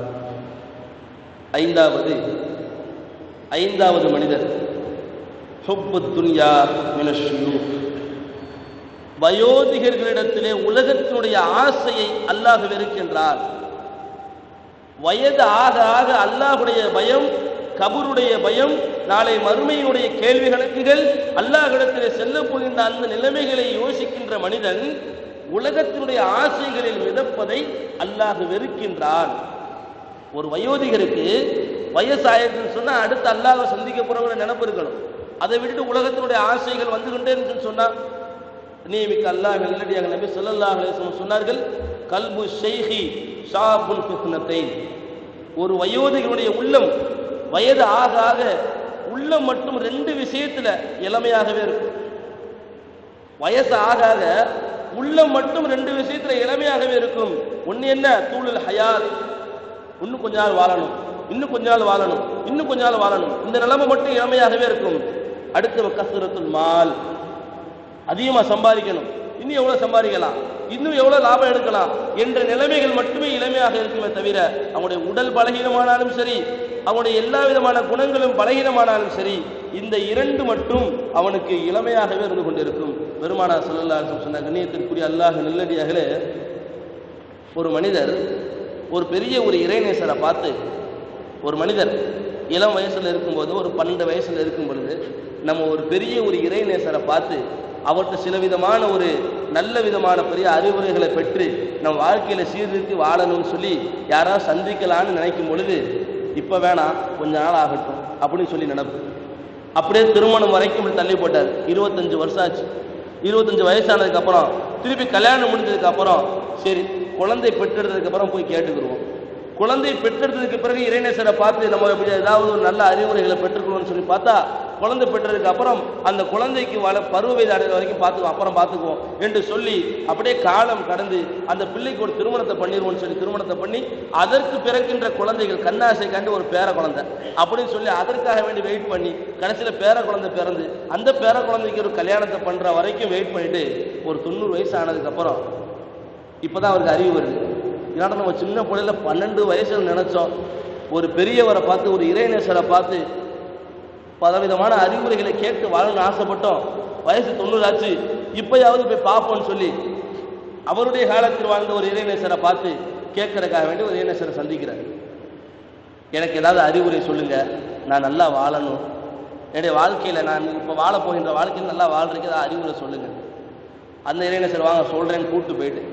ஐந்தாவது மனிதர் ஹுப்புத் துன்யா மினஷ் ஷுயூக். வயோதிகர்களிடத்திலே உலகத்தினுடைய ஆசையை அல்லாஹ் வெறுக்கின்றார். வயது ஆக ஆக அல்லாஹுடைய பயம், கபருடைய பயம், நாளை மறுமையினுடைய கேள்வி கணக்குகள், அல்லாஹ்விடத்திலே செல்ல போகின்ற அந்த நிலைமைகளை யோசிக்கின்ற மனிதன் உலகத்தினுடைய ஆசைகளில் மிதப்பதை அல்லாஹ் வெறுக்கின்றான். ஒரு வயோதிகருக்கு வயசாயிருக்குன்னு சொன்னா அடுத்து அல்லாஹ்வை சந்திக்க போறவங்க நினைப்பு இருக்கணும். அதை விட்டுட்டு உலகத்தினுடைய ஆசைகள் வந்து கொண்டே இருக்குன்னு சொன்னா நியமிக்க அல்லாஹ் நல்லடியாக நபி ஸல்லல்லாஹு அலைஹி வஸல்லம் சொன்னார்கள், கல்பு ஷைஹி ஷாபுல் ஃபித்னத்தைன். ஒரு வயோதிகனுடைய உள்ளம் வயது ஆக ஆக உள்ளம் மட்டும் ரெண்டு விஷயத்துல இளமையாகவே இருக்கும். வயசு ஆக ஆக உள்ளம் மட்டும் ரெண்டு விஷயத்துல இளமையாகவே இருக்கும். ஒன்னு என்ன, தூளுல் ஹயாத், இன்னும் கொஞ்ச நாள் வாழணும், இன்னும் கொஞ்ச நாள் வாழணும், இன்னும் கொஞ்ச நாள் வாழணும், இந்த நிலைமை மட்டும் இளமையாகவே இருக்கும். அடுத்து கஸ்ரத்துல் மால், அதிகமா சம்பாதிக்கணும், இன்னும் எவ்வளவு சம்பாதிக்கலாம், இன்னும் எவ்வளவு லாபம் எடுக்கலாம் என்ற நிலைமைகள் மட்டுமே இளமையாக இருக்குமே தவிர அவனுடைய உடல் பலகீனமானாலும் சரி, அவனுடைய எல்லா விதமான குணங்களும் பலகீனமானாலும் சரி, இந்த இரண்டு மட்டும் அவனுக்கு இளமையாகவே இருந்து கொண்டிருக்கும். பெருமானார் ஸல்லல்லாஹு அலைஹி வஸல்லம் சொன்ன கண்ணியத்திற்குரிய அல்லாஹ் நல்லடியார்களே, ஒரு மனிதர் ஒரு பெரிய ஒரு இறைநேசரை பார்த்து, ஒரு மனிதர் இளம் வயசுல இருக்கும்போது, ஒரு 12 வயசுல இருக்கும் பொழுது நம்ம ஒரு பெரிய ஒரு இறைநேசரை பார்த்து அவர்கிட்ட சில விதமான ஒரு நல்ல விதமான பெரிய அறிவுரைகளை பெற்று நம் வாழ்க்கையில சீர்திருத்தி வாழணும்னு சொல்லி யாராவது சந்திக்கலான்னு நினைக்கும் பொழுது இப்ப வேணாம், கொஞ்ச நாள் ஆகட்டும் அப்படின்னு சொல்லி நினைப்பு. அப்படியே திருமணம் வரைக்கும் தள்ளி போட்டார். 25 வருஷம் ஆச்சு. 25 வயசானதுக்கு அப்புறம் திருப்பி கல்யாணம் முடிஞ்சதுக்கு அப்புறம் சரி குழந்தை பெற்றெடுத்ததுக்கு அப்புறம் போய் கேட்டுக்கிடுவோம். குழந்தை பெற்றெடுத்ததுக்கு பிறகு இறைநேசரை பார்த்து நம்ம எப்படி ஏதாவது ஒரு நல்ல அறிவுரைகளை பெற்றுக்கணும்னு சொல்லி பார்த்தா, குழந்தை பெற்றதுக்கு அப்புறம் அந்த குழந்தைக்கு பருவ வயது அடைகிற வரைக்கும் பார்த்துக்குவோம் என்று சொல்லி அப்படியே காலம் கடந்து அந்த பிள்ளைக்கு ஒரு திருமணத்தை பண்ணிடுவோம்னு சொல்லி திருமணத்தை பண்ணி அதற்கு பிறக்கின்ற குழந்தைகள் கண்ணாசை கண்டு ஒரு பேர குழந்தை அப்படின்னு சொல்லி அதற்காக வேண்டி வெயிட் பண்ணி கடைசியில் பேர குழந்தை பிறந்து அந்த பேர குழந்தைக்கு ஒரு கல்யாணத்தை பண்ற வரைக்கும் வெயிட் பண்ணிட்டு ஒரு 90 வயசு ஆனதுக்கு அப்புறம் இப்பதான் அவருக்கு அறிவு வருது. ஏன்னா நம்ம சின்ன பிள்ளைல 12 வயசுல நினைச்சோம், ஒரு பெரியவரை பார்த்து ஒரு இறைநேசரை பார்த்து பலவிதமான அறிவுரைகளை கேட்டு வாழணும்னு ஆசைப்பட்டோம். வயசு 90 ஆச்சு, இப்பயாவது போய் பார்ப்போம்னு சொல்லி அவருடைய காலத்தில் வாழ்ந்த ஒரு இறைநேசரை பார்த்து கேட்கறதுக்காக வேண்டி ஒரு இறைநேசரை சந்திக்கிறார். எனக்கு ஏதாவது அறிவுரை சொல்லுங்க, நான் நல்லா வாழணும், என்னுடைய வாழ்க்கையில நான் இப்போ வாழ போகின்ற வாழ்க்கையில் நல்லா வாழ்றதுக்கு ஏதாவது அறிவுரை சொல்லுங்க. அந்த இறைநேசர் வாங்க சொல்றேன்னு கூப்பிட்டு போயிட்டு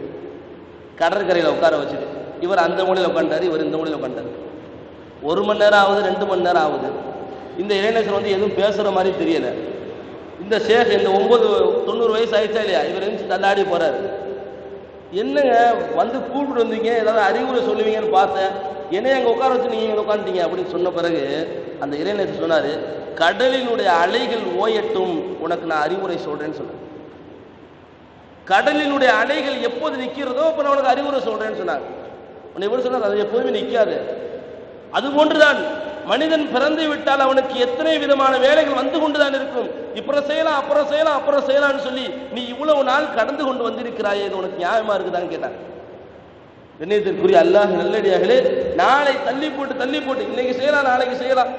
கடற்கரையில் உட்கார வச்சுட்டு இவர் அந்த மூலையில் உட்காண்டாரு, இவர் இந்த மூலையில் உட்காண்டாரு. 1 மணி நேரம் ஆகுது, 2 மணி நேரம் ஆகுது. இந்த இறைநேசர் வந்து எதுவும் பேசுற மாதிரி தெரியல. இந்த ஷேக் இந்த 90 வயசு ஆயிடுச்சா இல்லையா, இவர் எழுந்து தள்ளாடி போறாரு. என்னங்க வந்து கூப்பிட்டு வந்தீங்க, ஏதாவது அறிவுரை சொல்லுவீங்கன்னு பார்த்தேன், என்னைய அங்கே உட்கார வச்சு நீங்க உட்காந்துட்டீங்க அப்படின்னு சொன்ன பிறகு அந்த இறைநேசர் சொன்னாரு, கடலினுடைய அலைகள் ஓயட்டும், உனக்கு நான் அறிவுரை சொல்றேன்னு சொன்னேன். கடலினுடைய அலைகள் எப்போது நிற்கிறதோ அப்ப நான் உனக்கு அறிவுரை சொல்றேன்னு சொன்னார். உன்னை எப்படி சொன்னார், அது எப்போதுமே நிற்காது. அதுபோன்றுதான் மனிதன் பிறந்து விட்டால் அவனுக்கு எத்தனை விதமான வேலைகள் வந்து கொண்டுதான் இருக்கும். இப்புறம் செய்யலாம் அப்புறம் செய்யலாம் அப்புறம் செய்யலாம்னு சொல்லி நீ இவ்வளவு நாள் கடந்து கொண்டு வந்திருக்கிறாயே, இது உனக்கு நியாயமா இருக்குதான்னு கேட்டாங்க. கண்ணியத்திற்குரிய அல்லாஹ் நல்லடியார்களே, நாளை தள்ளி போட்டு இன்னைக்கு செய்யலாம் நாளைக்கு செய்யலாம்.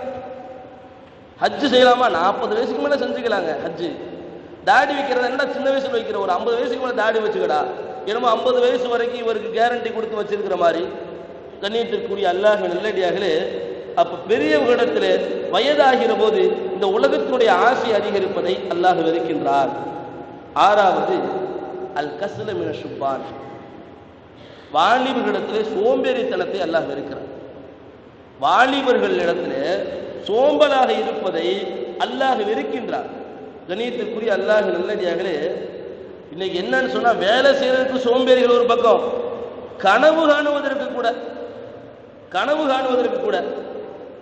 ஹஜ்ஜு செய்யலாமா, 40 வயசுக்கு மேல செஞ்சுக்கலாங்க. ஹஜ்ஜு தாடி வைக்கிறது என்ன, சின்ன வயசுல வைக்கிற ஒரு 50 வயசுக்கு மேல தாடி வச்சுக்கடா, என்னமோ 50 வயசு வரைக்கும் இவருக்கு கேரண்டி கொடுத்து வச்சிருக்கிற மாதிரி. கண்ணியத்திற்குரிய அல்லாஹ் நல்லடியார்களே, அப்ப பெரியவர்களிடத்தில் வயதாகிற போது இந்த உலகத்தினுடைய ஆசை அதிகரிப்பதை அல்லாஹ் வெறுக்கின்றார். 6வது அல் கஸ்ல மின ஷுப்பான், வாலிபர்களிடத்திலே சோம்பேறித்தனத்தை அல்லாஹ் வெறுக்கிறார். வாலிபர்களிடத்திலே சோம்பலாக இருப்பதை அல்லாஹ் வெறுக்கின்றார். கண்ணியத்திற்குரிய அல்லாஹ் நல்லடியார்களே, இன்னைக்கு என்னன்னு சொன்னா வேலை செய்யறதுக்கு சோம்பேறிகள் ஒரு பக்கம், கனவு காணுவதற்கு கூட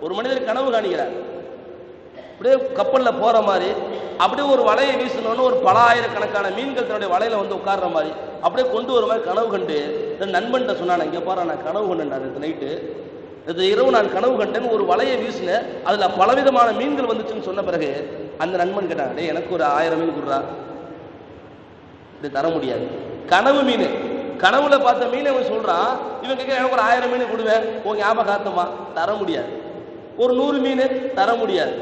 ஒரு மனிதர் கனவு காணுகிறார். அப்படியே கப்பல்ல போற மாதிரி, அப்படியே ஒரு வலையை வீசணும்னு ஒரு பல ஆயிரக்கணக்கான மீன்கள் தன்னுடைய வலையில வந்து உட்கார்ற மாதிரி அப்படியே கொண்டு வர மாதிரி கனவு கண்டு நண்பன்கிட்ட சொன்னான், இங்க பாரு நான் கனவு கண்டேன், நேற்று நைட்டு நேற்று இரவு நான் கனவு கண்டேன்னு ஒரு வலையை வீசினேன், அதுல பலவிதமான மீன்கள் வந்துச்சுன்னு சொன்ன பிறகு அந்த நண்பன் கேட்டான், டே எனக்கு ஒரு 1000 மீன் கொடுறா. இது தர முடியாது. கனவு மீன், கனவுல பார்த்த மீன் அவன் சொல்றான், இவன் கேட்க எனக்கு ஒரு 1000 மீன் கொடுவேன், உன் ஞாபகார்த்தமா, தர முடியாது. ஒரு 100 மீன் தர முடியாது,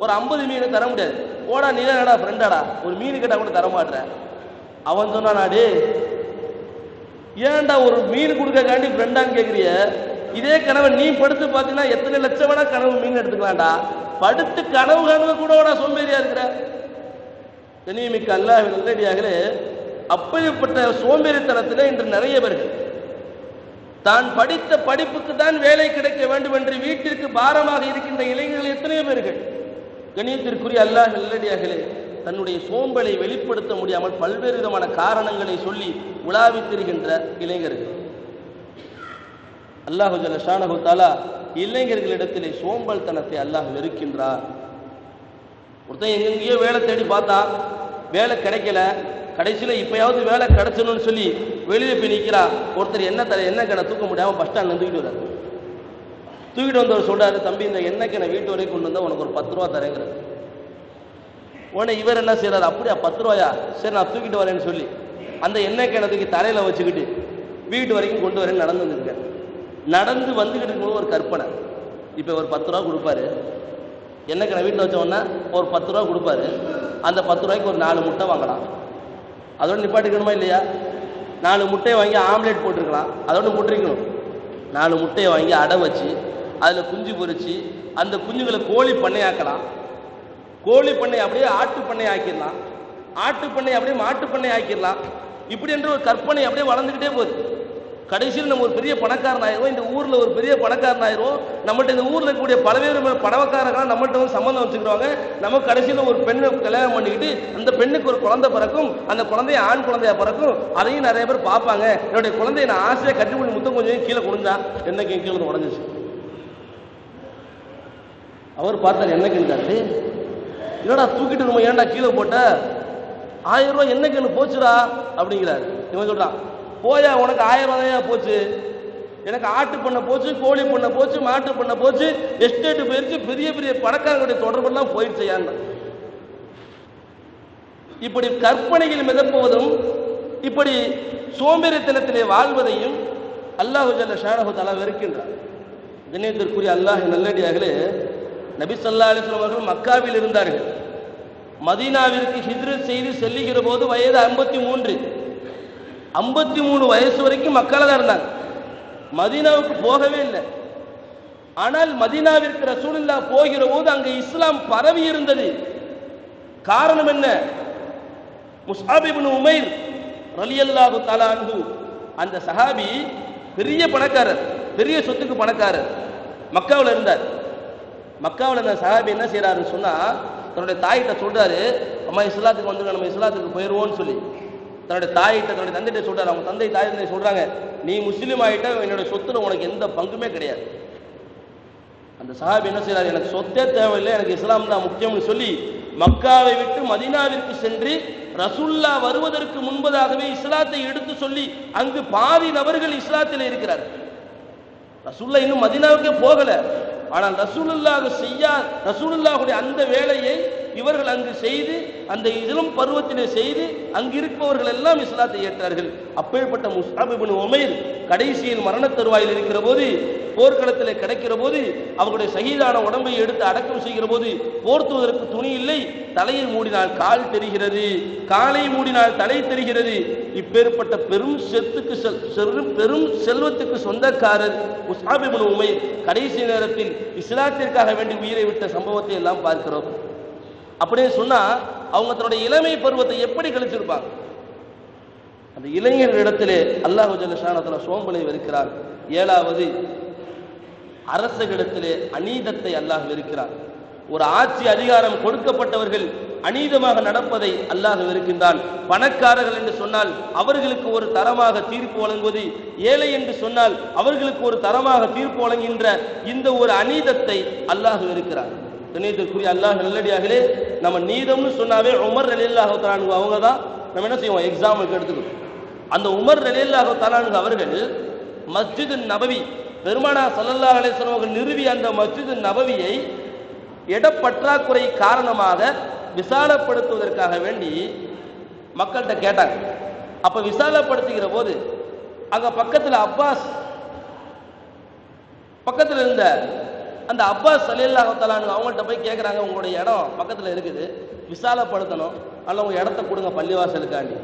ஒரு 50 மீன் தர முடியாது. ஓடா நீ என்னடா ஃப்ரெண்டாடா, ஒரு மீன் கேட்டா கூட தர மாட்டேன். அவன் சொன்னானா, டே ஏன்டா ஒரு மீன் கொடுக்காண்டி ஃப்ரெண்டான்னு கேட்குறிய, இதே கனவை நீ படுத்து பார்த்தீங்கன்னா எத்தனை லட்சம் வேணா கனவு மீன் எடுத்துக்கலாம்டா, படுத்து கனவு காணுவது கூட சோம்பேறியா இருக்கிற. கண்ணியமிக்க அல்லாஹ் நல்லடியார்களே, அப்படிப்பட்ட சோம்பேறித்தனத்தில் இன்று நிறைய பேர்கள் தான் படித்த படிப்புக்கு தான் வேலை கிடைக்க வேண்டும் என்று வீட்டிற்கு பாரமாக இருக்கின்ற இளைஞர்கள் எத்தனையோ பேர்கள். கண்ணியத்திற்குரிய அல்லாஹ் நல்லடியார்களே, தன்னுடைய சோம்பலை வெளிப்படுத்த முடியாமல் பல்வேறு விதமான காரணங்களை சொல்லி உலாவித் திரிகின்ற இளைஞர்கள். அல்லாஹு ஜல்ல ஷானஹு தஆலா இளைஞர்களிடத்திலே சோம்பல் தனத்தை அல்லாஹ் வெறுக்கின்றார். ஒருத்தன் எங்கெங்கேயோ வேலை தேடி பார்த்தா வேலை கிடைக்கல, கடைசியில் இப்பயாவது வேலை கிடைச்சணும்னு சொல்லி வெளியே போய் நிற்கிறா. ஒருத்தர் என்ன கடை தூக்க முடியாமல் பஸ் ஸ்டாண்ட்ல தூக்கிட்டு வர்றாரு. தூக்கிட்டு வந்தவர் சொல்றாரு, தம்பி இந்த எண்ணெய் கிணை வீட்டு வரைக்கும் கொண்டு வந்தா உனக்கு ஒரு 10 ரூபா தரேங்கிறார். உடனே இவர் என்ன செய்யறாரு, அப்படியா 10 ரூபாயா, சரி நான் தூக்கிட்டு வரேன்னு சொல்லி அந்த எண்ணெய் கிணை தூக்கி தலையில வச்சுக்கிட்டு வீட்டு வரைக்கும் கொண்டு வரேன்னு நடந்து வந்துருக்காரு. நடந்து வந்துகிட்டு இருக்கும்போது ஒரு கற்பனை, இப்போ ஒரு 10 ரூபா கொடுப்பாரு, எண்ணெய் கிணை வீட்டில் வச்சோன்னா ஒரு 10 ரூபா கொடுப்பாரு, அந்த 10 ரூபாய்க்கு ஒரு 4 முட்டை வாங்கலாம், அதோட நிப்பாட்டிக்கணுமா இல்லையா? 4 முட்டையை வாங்கி ஆம்லேட் போட்டிருக்கலாம், அதோட முட்டிருக்கணும். 4 முட்டையை வாங்கி அடை வச்சு அதில் குஞ்சு பொறிச்சு அந்த குஞ்சுகளை கோழி பண்ணையாக்கலாம், கோழி பண்ணை அப்படியே ஆட்டு பண்ணை ஆக்கிடலாம், ஆட்டு பண்ணை அப்படியே மாட்டு பண்ணை ஆக்கிடலாம். இப்படி என்ற ஒரு கற்பனை அப்படியே வளர்ந்துக்கிட்டே போகுது. கடைசியில் நம்ம ஒரு பெரிய பணக்காரன் ஆயிரும், இந்த ஊர்ல ஒரு பெரிய பணக்காரன் ஆயிரும். நம்மகிட்ட இந்த ஊர்ல இருக்கக்கூடிய பல்வேறு பணக்காரர்கள் நம்மகிட்ட வந்து சம்பந்தம் வச்சுக்கிடுவாங்க. நம்ம கடைசியில் ஒரு பெண்ணை கல்யாணம் பண்ணிக்கிட்டு அந்த பெண்ணுக்கு ஒரு குழந்தை பிறக்கும், அந்த குழந்தைய ஆண் குழந்தையா பிறக்கும். அதையும் நிறைய பேர் பார்ப்பாங்க. என்னுடைய குழந்தைய நான் ஆசையா கட்டிப்பிடி முத்தம் கொஞ்சம் கீழே கொடுந்தா என்னைக்கு கீழே உடஞ்சிச்சு. அவர் பார்த்தார், என்னைக்கு இருந்தாரு, என்னடா தூக்கிட்டு நம்ம ஏன்டா கீழே போட்ட, 1000 ரூபாய் என்னைக்கு எனக்கு போச்சுடா அப்படிங்கிறாரு. இவன் சொல்றான், போயா உனக்கு 1000 ரூபாயா போச்சு, எனக்கு ஆட்டு பண்ண போச்சு, கோழி பண்ண போச்சு, மாட்டு பண்ண போச்சு, எஸ்டேட் போயிருச்சு, பெரிய பெரிய பணக்காரங்களுடைய தொடர்பெல்லாம் போயிடுச்சு. இப்படி கற்பனையில் மிதப்புவதும் இப்படி சோம்பேறித்தனத்திலே வாழ்வதையும் அல்லாஹ் ஜல்ல ஷானஹு தஆலா வெறுக்கின்றார். கண்ணியத்திற்குரிய அல்லாஹ் நல்லடியார்களே, நபி ஸல்லல்லாஹு அலைஹி வஸல்லம் அவர்கள் மக்காவில் இருந்தார்கள். மதீனாவிற்கு ஹிஜ்ரத் செய்து செல்லுகிற போது வயது 53 வயசு வரைக்கும் மக்கால தான் இருந்தாங்க. மதீனாவுக்கு போகவே இல்லை. ஆனால் மதீனாவிற்கு ரசூலுல்லாஹ் போகிற போது அங்கே இஸ்லாம் பரவி இருந்தது. காரணம் என்ன? முஸ்அப் இப்னு உமைர் ரலியல்லாஹு தஆலா அன்ஹு, அந்த சஹாபி பெரிய பணக்காரர், பெரிய சொத்துக்கு பணக்காரர், மக்காவில் இருந்தார். மக்காவில் அந்த சஹாபி என்ன செய்யறாருன்னு சொன்னா, தன்னுடைய தாயிட்ட சொல்றாரு, அம்மா இஸ்லாத்துக்கு வந்துருங்க, நம்ம இஸ்லாத்துக்கு போயிடுவோம்னு சொல்லி தன்னுடைய தாயிட்ட தன்னுடைய தந்தைட்ட சொல்றாரு. அவங்க தந்தை தாய் சொல்றாங்க, நீ முஸ்லீம் ஆகிட்ட என்னுடைய சொத்துல உனக்கு எந்த பங்குமே கிடையாது. அந்த சஹாபி என்ன செய்யறாரு, எனக்கு சொத்தே தேவையில்லை, எனக்கு இஸ்லாம் தான் முக்கியம்னு சொல்லி மக்காவை விட்டு மதீனாவிற்கு சென்று ரசூல்லா வருவதற்கு முன்பதாகவே இஸ்லாத்தை எடுத்து சொல்லி அங்கு பாதி நபர்கள் இஸ்லாத்தில் இருக்கிறார். ரசூல்லா இன்னும் மதீனாவுக்கே போகல. ஆனால் ரசூலுல்லாஹுடைய அந்த வேலையை இவர்கள் அங்கு செய்து, அந்த இளம் பருவத்திலே செய்து அங்கிருப்பவர்கள் எல்லாம் இஸ்லாத்தை ஏற்றார்கள். அப்பேற்பட்ட முஸ்அப் இப்னு உமைர் கடைசியில் மரண தருவாயில் இருக்கிற போது, போர்க்களத்தில் கிடைக்கிற போது, அவர்களுடைய ஷஹீதான உடம்பை எடுத்து அடக்கம் செய்கிற போது போர்த்துவதற்கு துணி இல்லை. தலையை மூடினால் கால் தெரிகிறது, காலை மூடினால் தலை தெரிகிறது. இப்பேற்பட்ட பெரும் செல்வத்துக்கு சொந்தக்காரர் முஸ்அப் இப்னு உமைர் கடைசி நேரத்தில் இஸ்லாத்திற்காக வேண்டி உயிரை விட்ட சம்பவத்தை எல்லாம் பார்க்கிறோம். அப்படியே சொன்னா அவங்க தன்னுடைய இளமை பருவத்தை எப்படி கழிச்சிருப்பாங்க? அந்த இளைஞர்களிடத்திலே அல்லாஹ் ஜல்ல ஷானஹு சோம்பலை வெறுக்கிறார். 7வது, அரசர்களிடத்திலே அநீதத்தை அல்லாஹ் வெறுக்கிறார். ஒரு ஆட்சி அதிகாரம் கொடுக்கப்பட்டவர்கள் அநீதமாக நடப்பதை அல்லாஹ் வெறுக்கின்றான். பணக்காரர்கள் என்று சொன்னால் அவர்களுக்கு ஒரு தரமாக தீர்ப்பு வழங்குவது, ஏழை என்று சொன்னால் அவர்களுக்கு ஒரு தரமாக தீர்ப்பு வழங்குகின்ற இந்த ஒரு அநீதத்தை அல்லாஹ் வெறுக்கிறார். கண்ணியத்திற்குரிய அல்லாஹ் நல்லடியார்களே, நம்ம நீதம்னு சொன்னாவே உமர் ரலியல்லாஹு தஆலா அன்ஹு அவங்க தான் நம்ம என்ன செய்வோம், எக்ஸாம்பிளுக்கு எடுத்துக்கணும். அந்த உமர் ரலியல்லாஹு தஆலா அன்ஹு அவர்கள் மஸ்ஜித் நபவி, பெருமானார் ஸல்லல்லாஹு அலைஹி வஸல்லம் அவர்கள் நிறுவிய அந்த மஸ்ஜித் நபவியை இடப்பற்றாக்குறை காரணமாக விசாலப்படுத்துவதற்காக வேண்டி மக்கள்கிட்ட கேட்டாங்க. அப்ப விசாலப்படுத்துகிற போது அங்க பக்கத்தில் பக்கத்தில் இருந்த அந்த அப்பாஸ் ரலியல்லாஹு தஆலா அவங்கள்ட்ட போய் கேட்குறாங்க, உங்களுடைய இடம் பக்கத்தில் இருக்குது, விசாலப்படுத்தணும், அல்ல உங்க இடத்த கொடுங்க பள்ளிவாசலுக்காண்டி.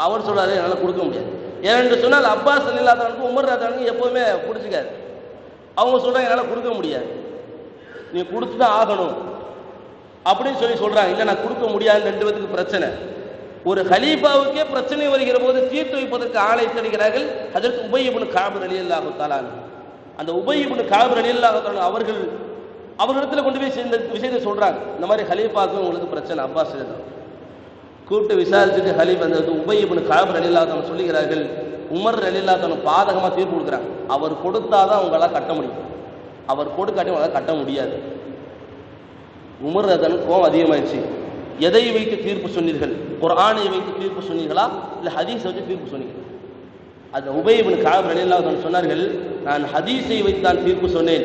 அவர் சொல்றாரு, என்னால் கொடுக்க முடியாது. ஏனென்று சொன்னால் அப்பாஸ் ரலியல்லாஹு தஆலா உமர் ரலியல்லாஹு எப்பவுமே பிடிச்சிக்காரு. அவங்க சொல்றாங்க, என்னால் கொடுக்க முடியாது, நீ கொடுத்துதான் ஆகணும் அப்படின்னு சொல்றாங்க. இல்லை நான் கொடுக்க முடியாது. 2 பேருக்கு பிரச்சனை. ஒரு ஹலீஃபாவுக்கே பிரச்சனை வருகிற போது தீர்த்து வைப்பதற்கு ஆளை தேடுகிறார்கள். ஹஜ்ரத் உபய் இப்னு கஅப் ரலியல்லாஹு தஆலா. அந்த உபய் இப்னு கஅப் ரலியல்லாஹு தஆலா அவர்களிடத்தில் கொண்டு போய் இந்த விஷயத்தை சொல்றாங்க. இந்த மாதிரி ஹலீஃபாவுக்கு உங்களுக்கு பிரச்சனை, அப்பாஸ் கூப்பிட்டு விசாரிச்சுட்டு ஹலீஃபா அந்த உபய் இப்னு கஅப் ரலியல்லாஹு தஆலா சொல்லுகிறார்கள், உமர் ரலியல்லாஹு தஆலா பாதகமாக தீர்ப்பு கொடுக்குறாங்க. அவர் கொடுத்தாதான் உங்களால் கட்ட முடியும், அவர் கொடுக்காட்டி உங்களால் கட்ட முடியாது. உமர் ரலியல்லாஹு கோபம் அதிகமாயிடுச்சு. எதை வைத்து தீர்ப்பு சொன்னீர்கள்? குர்ஆனை வைத்து தீர்ப்பு சொன்னீர்களா, இல்லை ஹதீஸை வச்சு தீர்ப்பு சொன்னீர்கள்? அந்த உபய் இப்னு கஅப் ரலியல்லாஹு தஆலா சொன்னார்கள், நான் ஹதீஸை வைத்து தான் தீர்ப்பு சொன்னேன்.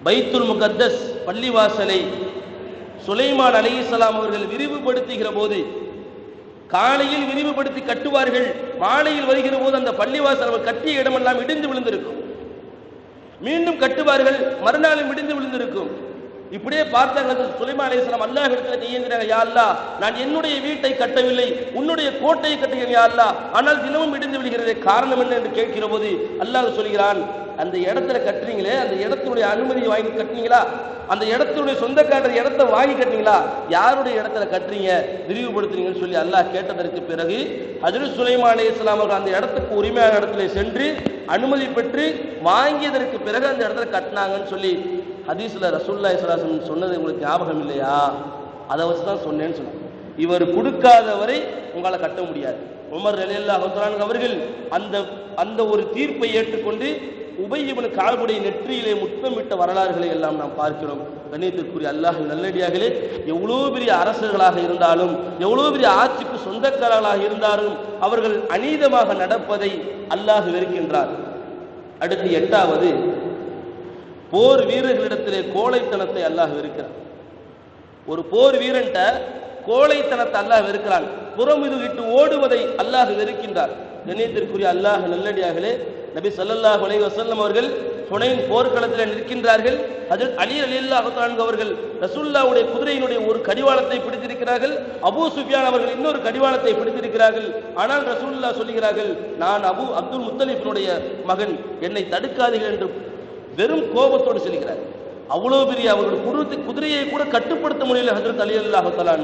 பைத்துல் முகத்தஸ் பள்ளிவாசலை சுலைமான் அலைஹிஸ்ஸலாம் அவர்கள் விரிவுபடுத்துகிற போது காலையில் விரிவுபடுத்தி கட்டுவார்கள், மாலையில் வருகிற போது அந்த பள்ளிவாசல் அவர் கட்டிய இடமெல்லாம் இடிந்து விழுந்திருக்கும். மீண்டும் கட்டுவார்கள், மறுநாளும் இடிந்து விழுந்திருக்கும். இப்படியே பார்த்தார்கள். சுலைமான் அலைஹிஸ்ஸலாம் அல்லாஹ்விடத்தில் கையேந்தினாங்க, யா அல்லாஹ், நான் என்னுடைய வீட்டை கட்டவில்லை, உன்னுடைய கோட்டையை கட்டுகிறேன் யா அல்லாஹ், ஆனால் தினமும் இடிந்து விழுகிறது, காரணம் என்ன என்று கேட்கிற போது அல்லாஹ் சொல்கிறான், அந்த இடத்துல கட்டுறீங்களே, அந்த இடத்தினுடைய அனுமதியை வாங்கி கட்டுனீங்களா? அந்த இடத்துடைய சொந்தக்காரர் இடத்தை வாங்கி கட்டினீங்களா, யாருடைய இடத்துல கட்டுறீங்க, விரிவுபடுத்துறீங்கன்னு சொல்லி அல்லாஹ் கேட்டதற்கு பிறகு ஹஜ்ரத் சுலைமான் அலைஹிஸ்ஸலாம் அவர்கள் அந்த இடத்துக்கு உரிமையான இடத்துல சென்று அனுமதி பெற்று வாங்கியதற்கு பிறகு அந்த இடத்துல கட்டினாங்கன்னு சொல்லி ஹதீஸ்ல ரசூலுல்லாஹி ஸல்லல்லாஹு அலைஹி வஸல்லம் சொன்னது உங்களுக்கு ஞாபகம் இல்லையா? அதை வச்சுதான் சொன்னேன்னு சொன்னாங்க. இவர் கொடுக்காதவரை உங்களால் கட்ட முடியாது. உமர் ரலியல்லாஹு தஆலா அவர்கள் அந்த ஒரு தீர்ப்பை ஏற்றுக்கொண்டு உபய் இப்னு கஅபுடைய நெற்றியிலே முத்தமிட்ட வரலாறுகளை எல்லாம் நாம் பார்க்கிறோம். கண்ணியத்திற்குரிய அல்லாஹ்வின் நல்லடியார்களே, எவ்வளோ பெரிய அரசர்களாக இருந்தாலும், எவ்வளோ பெரிய ஆட்சிக்கு சொந்தக்காரர்களாக இருந்தாலும் அவர்கள் அநீதமாக நடப்பதை அல்லாஹ் வெறுக்கின்றார். அடுத்து 8வது, போர் வீரர்களிடத்திலே கோழைத்தனத்தை அல்லாஹ் வெறுக்கிறார். ஒரு போர் வீரன்ட்ட கோழைத்தனத்தை அல்லாஹ் வெறுக்கிறான். புறமுதுகிட்டு ஓடுவதை அல்லாஹ் வெறுக்கின்றார். கண்ணியத்திற்குரிய அல்லாஹ் நல்லடியார்களே, நபி ஸல்லல்லாஹு அலைஹி வஸல்லம் அவர்கள் ஹுனைன் போர்க்களத்தில் நிற்கின்றார்கள். ஹஜ்ரத் அலி ரலியல்லாஹு தஆலா அவர்கள் ரசூலுல்லாஹ்வுடைய குதிரையினுடைய ஒரு கடிவாளத்தை பிடித்திருக்கிறார்கள். அபூ சுஃபியான் அவர்கள் இன்னொரு கடிவாளத்தை பிடித்திருக்கிறார்கள். ஆனால் ரசூலுல்லாஹ் சொல்கிறார்கள், நான் அப்துல் முத்தலிஃபினுடைய மகன், என்னை தடுக்காதீர்கள் என்று வெறும் கோபத்தோடு சொல்கிறார். அவ்வளவு பெரிய அவர்கள் குதிரையை கூட கட்டுப்படுத்த முடியல ஹஜ்ரத் அலி ரலியல்லாஹு தஆலா.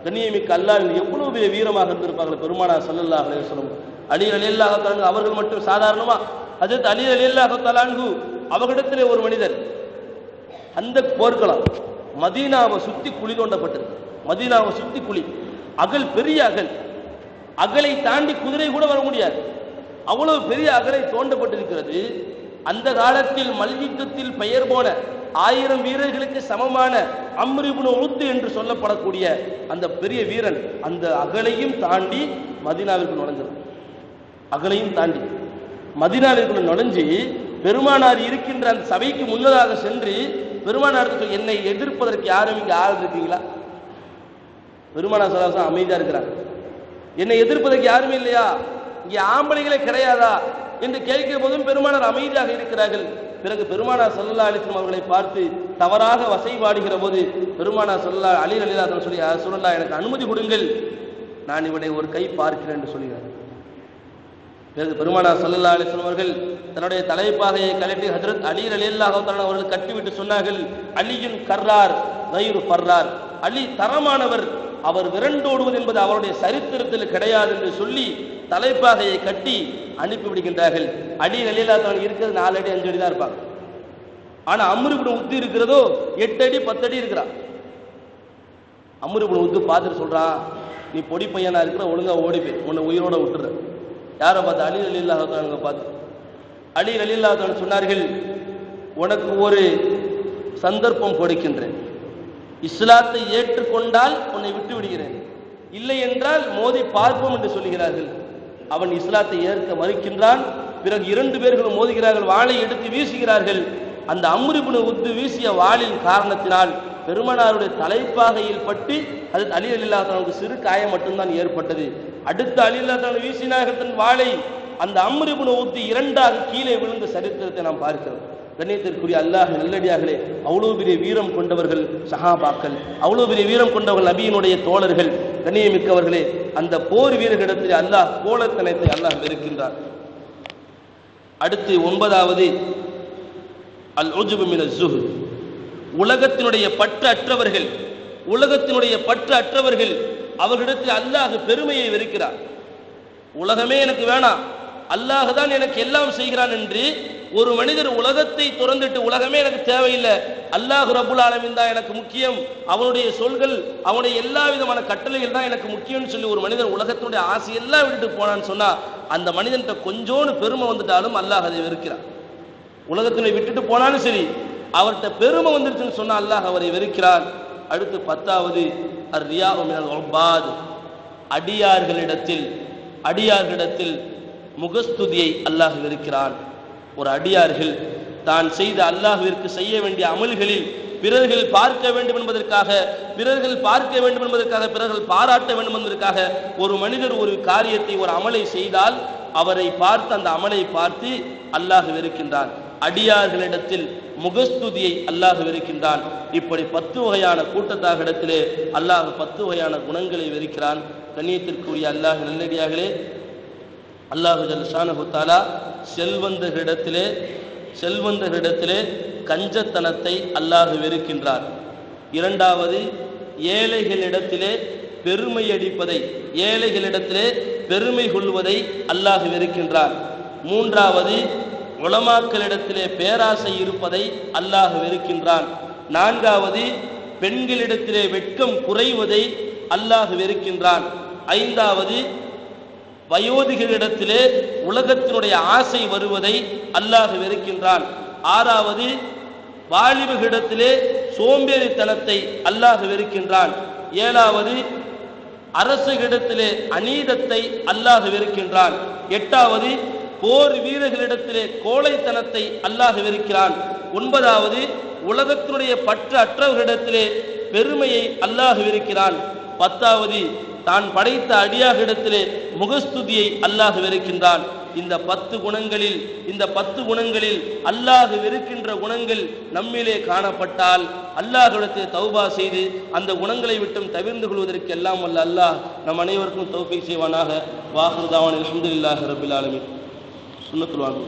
கண்ணியமிக்க அல்லாஹ்வின் எவ்வளவு பெரிய வீரமாக இருந்திருப்பார்கள் பெருமானார் ஸல்லல்லாஹு அலைஹி வஸல்லம். அலி ரலியல்லாஹு தஆலா அவர்கள் மட்டும் சாதாரணமா, ஹஜ்ரத் அலி ரலியல்லாஹு தஆலா அவர்களிடத்திலே ஒரு மனிதர் அந்த போர்க்களம் மதீனாவை சுத்தி குழி தோண்டப்பட்டது. மதீனாவை சுத்தி குழி, அகல் பெரிய அகலை தாண்டி குதிரை கூட வர முடியாது, அவ்வளவு பெரிய அகலை தோண்டப்பட்டிருக்கிறது. அந்த காலத்தில் மல்யுத்தத்தில் பெயர் போன 1000 வீரர்களுக்கு சமமான அம்ர் இப்னு உத் என்று சொல்லப்படக்கூடிய அந்த பெரிய வீரன் அந்த அகலையும் தாண்டி மதீனாவிற்கு நுழைஞ்சார். அகலையும் தாண்டி மதீனாவிற்கு நுழைஞ்சு பெருமானார் இருக்கின்ற அந்த சபைக்கு முன்னதாக சென்று பெருமானார் என்னை எதிர்ப்பதற்கு யாரும் இங்க ஆள் இருக்கீங்களா? பெருமானார் ஸல்லல்லாஹு அலைஹி வஸல்லம் அமைதியா இருக்கிறாங்க. என்னை எதிர்ப்பதற்கு யாருமே இல்லையா, இங்கே ஆம்பளைகளே கிடையாதா என்று கேட்கிற போதும் பெருமானார் அமைதியாக இருக்கிறார்கள். பிறகு பெருமானார் ஸல்லல்லாஹு அலைஹி வஸல்லம் அவர்களை பார்த்து தவறாக வசைபாடுகிற போது பெருமானார் ஸல்லல்லாஹு அலி ரலியல்லாஹு அன்ஹு சொல்லி, ரசூலுல்லாஹ் எனக்கு அனுமதி கொடுங்கள், நான் இவனை ஒரு கை பார்க்கிறேன் என்று சொல்கிறார். பிறகு பெருமானார் ஸல்லல்லாஹு அலைஹி வஸல்லம் அவர்கள் தன்னுடைய தலைப்பாகையை கழட்டி ஹஜ்ரத் அலி ரலியல்லாஹு தஆலா அவர்கள் கட்டிவிட்டு சொன்னார்கள், அலியின் கர்ரார் கைரு ஃபர்ரார், அலி தரமானவர், அவர் விரண்டோடுவது என்பது அவருடைய சரித்திரத்தில் கிடையாது என்று சொல்லி தலைப்பாகையை கட்டி அனுப்பிவிடுகின்றார்கள். அலி ரலியல்லாஹு தஆலா இருக்கிறது 4 அடி 5 அடி தான் இருப்பாங்க. ஆனா அம்ர் இப்னு உத் இருக்கிறதோ 8 அடி 10 அடி இருக்கிறான். அம்ர் இப்னு உத் பார்த்துட்டு சொல்றான், நீ பொடி பையனா இருக்கிற, ஒழுங்கா ஓடி போய் உன்னை உயிரோட விட்டுற. யாரை பார்த்து? அலி ரலியல்லாஹு தஆலா பார்த்து. அலி ரலியல்லாஹு தஆலா சொன்னார்கள், உனக்கு ஒரு சந்தர்ப்பம் கொடுக்கின்றேன், இஸ்லாத்தை ஏற்றுக்கொண்டால் உன்னை விட்டு விடுகிறேன், இல்லை என்றால் மோதி பார்ப்போம் என்று சொல்கிறார்கள். அவன் இஸ்லாத்தை ஏற்க மறுக்கின்றான். பிறகு 2 பேர்களும் மோதுகிறார்கள், வாளை எடுத்து வீசுகிறார்கள். அந்த அம்ர் இப்னு உத் வீசிய வாளின் காரணத்தினால் பெருமானாருடைய தலைப்பாகையில் பட்டு அது அலி ரலியல்லாஹு தஆலாவுக்கு சிறு காயம் மட்டும்தான் ஏற்பட்டது. அடுத்து அலி ரலியல்லாஹு தஆலா வீசினார்கள் தன் வாளை, அந்த அம்ர் இப்னு உத் 2ஆக கீழே விழுந்த சரித்திரத்தை நாம் பார்க்கிறோம். கண்ணியத்திற்குரிய அல்லாஹ் நல்லடியார்களே, அவ்வளவு பெரிய வீரம் கொண்டவர்கள் சஹாபாக்கள், அவ்வளவு பெரிய வீரம் கொண்டவர்கள் நபியினுடைய தோழர்கள். கண்ணியமிக்கவர்களே, அந்த போர் வீரர்களிடத்தில் அல்லாஹ் கோலத்தனத்தை அல்லாஹ் வெறுக்கின்றார். அடுத்து 9வது, அல் உஜ்பு மினல் ஸுஹ்த், உலகத்தினுடைய பற்று அற்றவர்கள், உலகத்தினுடைய பற்று அற்றவர்கள் அவர்களிடத்தில் அல்லாஹ் பெருமையை வெறுக்கிறார். உலகமே எனக்கு வேணாம், அல்லாஹ் தான் எனக்கு எல்லாம் செய்கிறான் என்று ஒரு மனிதர் உலகத்தை துறந்துட்டு உலகமே எனக்கு தேவையில்லை, அல்லாஹ் ரப்புல் ஆலமீன் தான் எனக்கு முக்கியம், அவனுடைய சொல்கள், அவனுடைய எல்லா விதமான கட்டளைகள் தான் எனக்கு முக்கியம்னு சொல்லி ஒரு மனிதன் உலகத்தினுடைய ஆசையெல்லாம் விட்டுட்டு போனான்னு சொன்னா அந்த மனிதன்கிட்ட கொஞ்சோன்னு பெருமை வந்துட்டாலும் அல்லாஹ் அதை வெறுக்கிறான். உலகத்தினை விட்டுட்டு போனாலும் சரி, அவர்கிட்ட பெருமை வந்துருச்சுன்னு சொன்னா அல்லாஹ் அவரை வெறுக்கிறான். அடுத்து 10வது, அர்-ரியாஉ மினல் உபாத், அடியார்களிடத்தில் முகஸ்துதியை அல்லாஹ் வெறுக்கிறான். ஒரு அடியார்கள் தான் செய்த அல்லாஹ்விற்கு செய்ய வேண்டிய அமல்களில் பிறர்கள் பார்க்க வேண்டும் என்பதற்காக, பிறர்கள் பாராட்ட வேண்டும் என்பதற்காக ஒரு மனிதர் ஒரு காரியத்தை, ஒரு அமலை செய்தால் அவரை பார்த்து அந்த அமலை பார்த்து அல்லாஹ் வெறுக்கின்றான். அடியார்களிடத்தில் முகஸ்துதியை அல்லாஹ் வெறுக்கின்றான். இப்படி 10 வகையான கூட்டத்தாக இடத்திலே அல்லாஹ் 10 வகையான குணங்களை வெறுக்கிறான். கண்ணியத்திற்குரிய அல்லாஹ் நல்லடியார்களே, அல்லாஹு ஜல் ஷானஹு தஆலா செல்வந்தர்களிடத்திலே செல்வந்தர்களிடத்திலே கஞ்சத்தனத்தை அல்லாஹ் வெறுக்கின்றார். இரண்டாவது, ஏழைகளிடத்திலே பெருமை அடிப்பதை, ஏழைகளிடத்திலே பெருமை கொள்வதை அல்லாஹ் வெறுக்கின்றார். மூன்றாவது, உலமாக்களிடத்திலே பேராசை இருப்பதை அல்லாஹ் வெறுக்கின்றான். நான்காவது, பெண்களிடத்திலே வெட்கம் குறைவதை அல்லாஹ் வெறுக்கின்றான். ஐந்தாவது, வயோதிகரிடத்திலே உலகத்தினுடைய ஆசை வருவதை அல்லாஹ் வெறுக்கின்றான். ஆறாவது, வாலிபர்களிடத்திலே சோம்பேறித்தனத்தை அல்லாஹ் வெறுக்கின்றான். ஏழாவது, அரசுகளிடத்திலே அநீதத்தை அல்லாஹ் வெறுக்கின்றான். எட்டாவது, போர் வீரர்களிடத்திலே கோழைத்தனத்தை அல்லாஹ் வெறுக்கிறான். ஒன்பதாவது, உலகத்தினுடைய பற்று அற்றவர்களிடத்திலே பெருமையை அல்லாஹ் வெறுக்கிறான். பத்தாவது, தான் படைத்த அடியார்களிடத்திலே முகஸ்துதியை அல்லாஹ் வெறுக்கின்றான். இந்த 10 குணங்களில் அல்லாஹ் வெறுக்கின்ற குணங்கள் நம்மிலே காணப்பட்டால் அல்லாஹ்விடத்தில் தௌபா செய்து அந்த குணங்களை விட்டும் தவிர்ந்து கொள்வதற்கு எல்லாம் வல்ல அல்லாஹ் நம் அனைவருக்கும் தௌஃபீக் செய்வானாக. வாஹிரு தாவானா அல்ஹம்துலில்லாஹி ரப்பில் ஆலமீன். சுன்னத்துல் வாங்க.